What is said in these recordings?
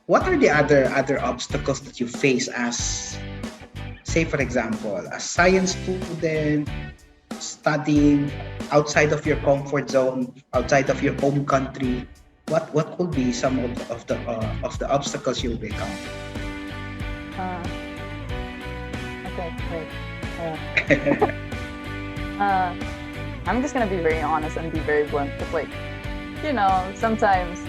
what are the other obstacles that you face as, say for example, a science student studying outside of your comfort zone, outside of your home country? What could be some of the obstacles you'll encounter? Uh, okay, wait. Uh, I'm just gonna be very honest and be very blunt. It's like, sometimes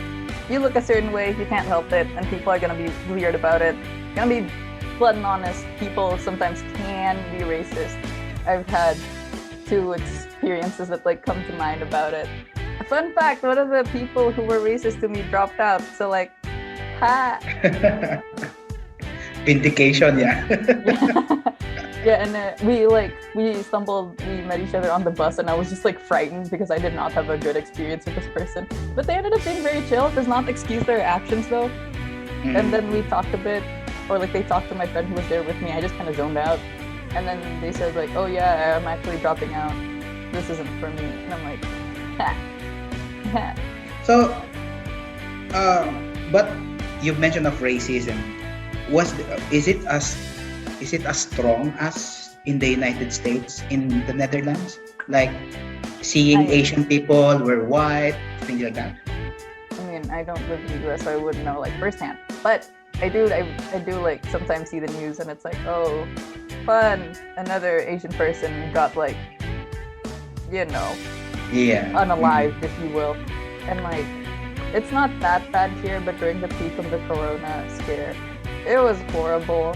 you look a certain way, you can't help it, and people are gonna be weird about it. Gonna be blunt and honest. People sometimes can be racist. I've had two experiences that like come to mind about it. A fun fact: one of the people who were racist to me dropped out. So like, ha. Vindication, yeah. Yeah, and we met each other on the bus, and I was just like frightened because I did not have a good experience with this person. But they ended up being very chill. It does not excuse their actions though. And then we talked a bit, or like they talked to my friend who was there with me. I just kind of zoned out, and then they said like, "Oh yeah, I'm actually dropping out. This isn't for me." And I'm like, ha. So, but you mentioned of racism. Is it as strong as in the United States, in the Netherlands? Like seeing Asian people were white, things like that. I mean, I don't live in the US, so I wouldn't know like firsthand. But I do like sometimes see the news, and it's like, oh, fun, another Asian person got like, unalived, if you will. And like, it's not that bad here, but during the peak of the corona scare, it was horrible.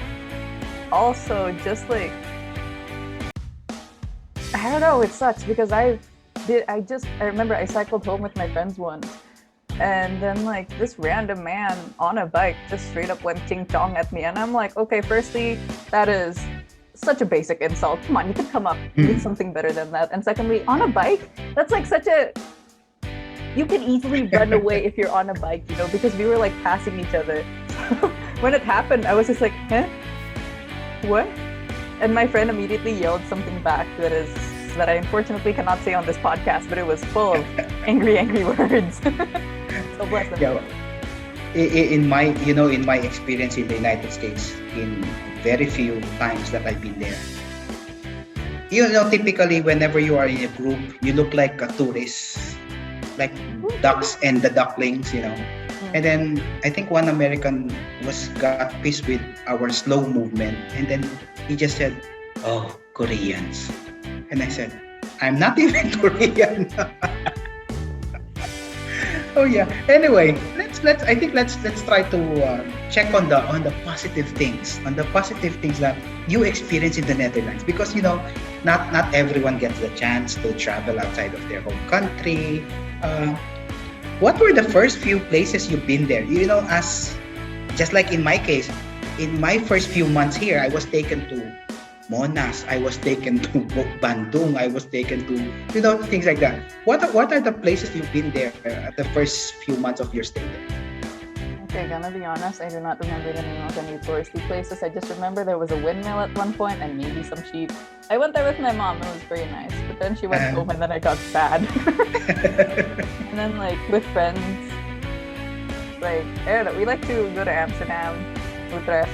Also, just like, I don't know, it sucks because I remember I cycled home with my friends once, and then like this random man on a bike just straight up went ching chong at me, and I'm like, okay, firstly, that is such a basic insult. Come on, you could come up with something better than that. And secondly, on a bike, that's like you can easily run away if you're on a bike, because we were like passing each other. So when it happened, I was just like, huh? What? And my friend immediately yelled something back that I unfortunately cannot say on this podcast, but it was full of angry words. So bless them. Yeah. In my experience in the United States, in very few times that I've been there, typically whenever you are in a group, you look like a tourist, like ducks and the ducklings, And then I think one American got pissed with our slow movement, and then he just said, "Oh, Koreans," and I said, "I'm not even Korean." Oh yeah. Anyway, let's try to check on the positive things, that you experience in the Netherlands, because not everyone gets the chance to travel outside of their home country. What were the first few places you've been there? As just like in my case, in my first few months here, I was taken to Monas, I was taken to Bandung, I was taken to things like that. What are the places you've been there at the first few months of your stay there? Okay, gonna be honest, I do not remember the name of any touristy places. I just remember there was a windmill at one point and maybe some sheep. I went there with my mom, it was very nice. But then she went home and then I got sad. And then like with friends, like, I don't know, we like to go to Amsterdam, Utrecht.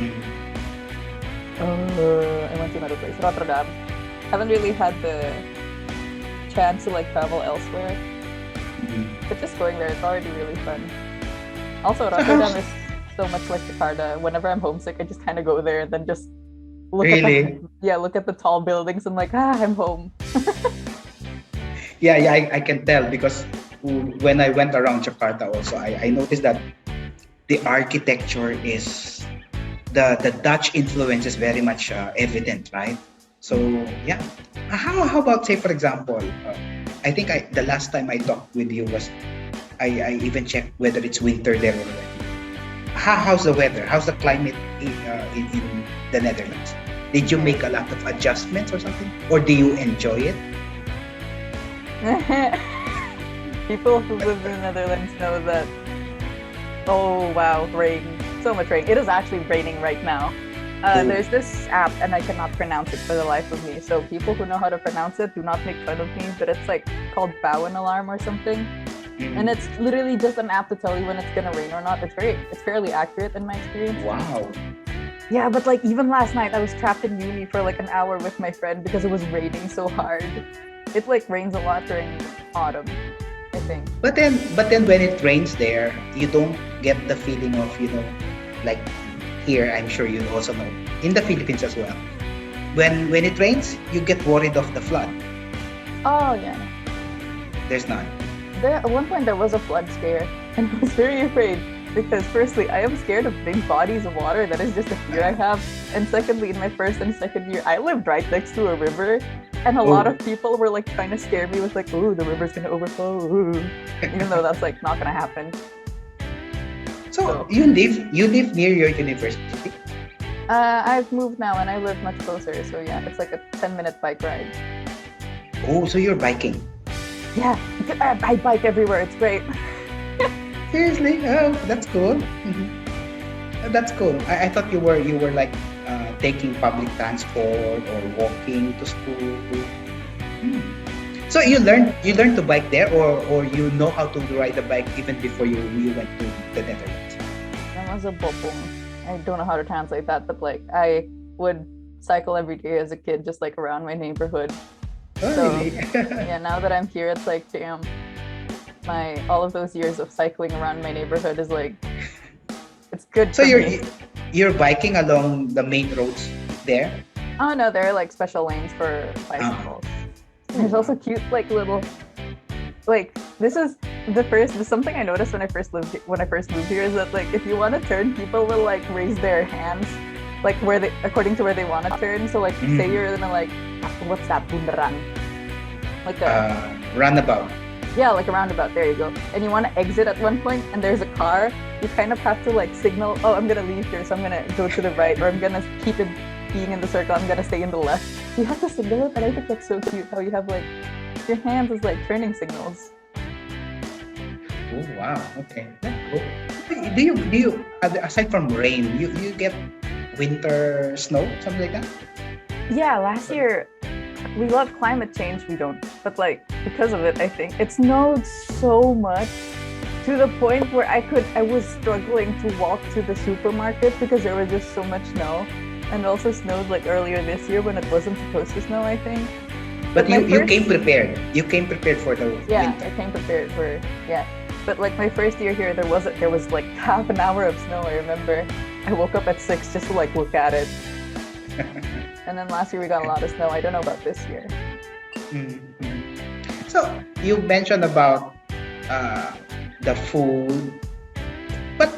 I went to another place, Rotterdam. Haven't really had the chance to like travel elsewhere. But just going there, it's already really fun. Also, Rotterdam is so much like Jakarta. Whenever I'm homesick, I just kind of go there and then just look at the tall buildings and like, I'm home. Yeah, I can tell, because when I went around Jakarta also, I noticed that the architecture is, the Dutch influence is very much evident, right? So yeah, how about, say for example, I think the last time I talked with you was, I even checked whether it's winter there already. How's the weather? How's the climate in the Netherlands? Did you make a lot of adjustments or something? Or do you enjoy it? People who live in the Netherlands know that, oh wow, rain. So much rain. It is actually raining right now. There's this app, and I cannot pronounce it for the life of me. So people who know how to pronounce it, do not make fun of me. But it's like called Bowen Alarm or something. And it's literally just an app to tell you when it's gonna rain or not. It's fairly accurate in my experience. Wow. Yeah, but like even last night I was trapped in uni for like an hour with my friend because it was raining so hard. It like rains a lot during autumn, I think. But then when it rains there, you don't get the feeling of, like here, I'm sure you also know, in the Philippines as well. When it rains, you get worried of the flood. Oh yeah. There's none. At one point there was a flood scare and I was very afraid because firstly I am scared of big bodies of water. That is just a fear I have. And secondly, in my first and second year, I lived right next to a river. And a lot of people were like trying to scare me with like, "Ooh, the river's gonna overflow," ooh. Even though that's like not gonna happen. So you live near your university? I've moved now and I live much closer. So yeah, it's like a 10-minute bike ride. Oh, so you're biking? Yeah, I bike everywhere. It's great. Seriously? Oh, that's cool. That's cool. I thought you were like taking public transport or walking to school. So you learned to bike there, or you know how to ride a bike even before you went to the Netherlands? I was a bopong. I don't know how to translate that, but like I would cycle every day as a kid, just like around my neighborhood. Oh, So really? yeah, now that I'm here, it's like damn, all of those years of cycling around my neighborhood is like, it's good. So for me. you're biking along the main roads there? Oh no, there are like special lanes for bicycles. There's also cute like little, like this is something I noticed when I first moved here is that like if you want to turn, people will like raise their hands like according to where they want to turn. So like say you're in a like, what's that, bundaran, like a roundabout. Yeah, like a roundabout, there you go. And you want to exit at one point and there's a car, you kind of have to like signal, oh, I'm gonna leave here, so I'm gonna go to the right, or I'm gonna keep it being in the circle, I'm gonna stay in the left. You have to signal it, and I think that's so cute how you have like your hands as like turning signals. Oh wow, okay. Cool. Do you aside from rain, you get winter snow, something like that? Yeah, last year we love climate change, we don't, but like because of it, I think it snowed so much to the point where I was struggling to walk to the supermarket because there was just so much snow. And also snowed like earlier this year when it wasn't supposed to snow, I think. But you came prepared. You came prepared for the winter. I came prepared for But like my first year here, there was like half an hour of snow. I remember I woke up at 6 just to like look at it. And then last year we got a lot of snow. I don't know about this year. So you mentioned about the food, but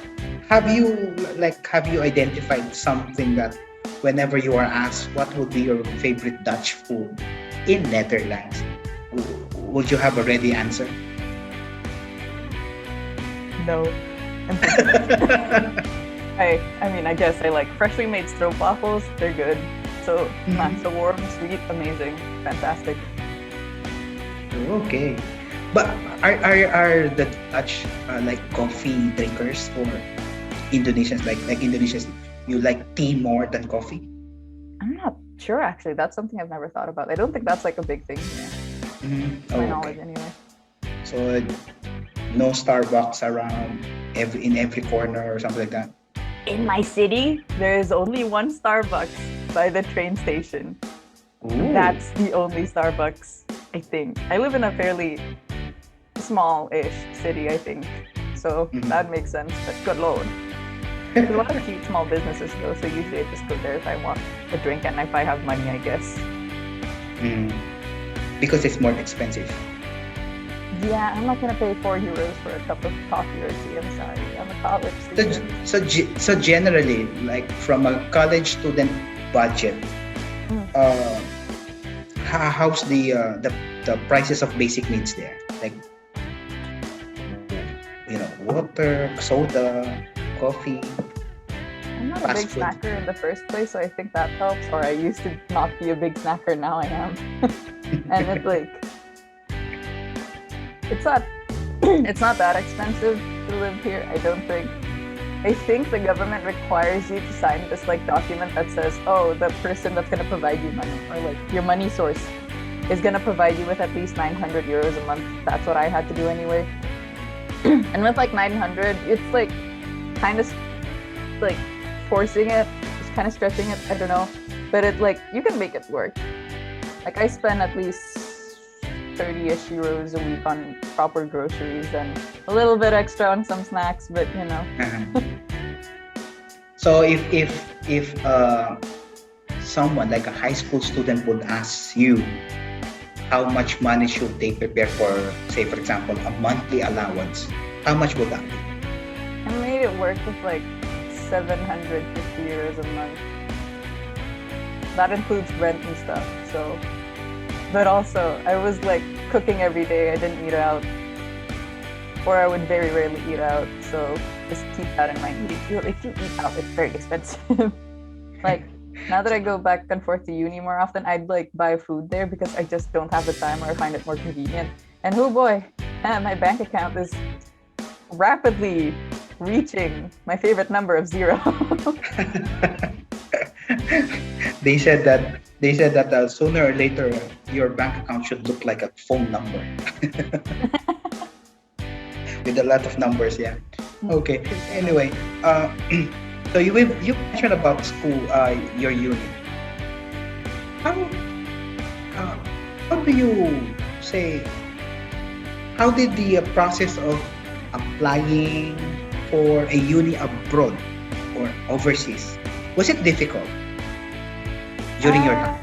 have you identified something that whenever you are asked what would be your favorite Dutch food in Netherlands, would you have a ready answer? No. I mean, I guess I like freshly made stroopwafels. They're good. So so warm, sweet, amazing, fantastic. Okay, but are the Dutch like coffee drinkers, or Indonesians like Indonesians? You like tea more than coffee? I'm not sure actually. That's something I've never thought about. I don't think that's like a big thing here. To my knowledge, anyway. So no Starbucks around in every corner or something like that? In my city, there is only one Starbucks by the train station. Ooh. That's the only Starbucks, I think. I live in a fairly small-ish city, I think. So that makes sense, but good lord. There's a lot of cute small businesses though, so usually I just go there if I want a drink and if I have money, I guess. Because it's more expensive. Yeah, I'm not gonna pay €4 for a cup of coffee or tea. I'm sorry, I'm a college student. So generally, like from a college student budget, how's the prices of basic needs there? Like, water, soda, coffee. I'm not a big snacker in the first place, so I think that helps. Or I used to not be a big snacker, now I am. And it's like, it's not that expensive to live here, I don't think. I think the government requires you to sign this like document that says, oh, the person that's gonna provide you money, or like your money source is gonna provide you with at least €900 a month. That's what I had to do anyway. And with like 900, it's like kind of like forcing it, just kind of stretching it. I don't know, but it like you can make it work. Like I spend at least 30-ish euros a week on proper groceries and a little bit extra on some snacks, but you know. So if someone like a high school student would ask you how much money should they prepare for, say for example, a monthly allowance, how much would that be? I made it work with like 750 euros a month. That includes rent and stuff. So, but also I was like cooking every day. I didn't eat out, or I would very rarely eat out. So just keep that in mind. If you eat out, it's very expensive. Like now that I go back and forth to uni more often, I'd like buy food there because I just don't have the time, or I find it more convenient. And oh boy, my bank account is rapidly reaching my favorite number of 0. They said that sooner or later your bank account should look like a phone number with a lot of numbers. Yeah. Okay. Anyway, so you mentioned about school, your uni. How how do you say? How did the process of applying for a uni abroad or overseas, was it difficult during your time?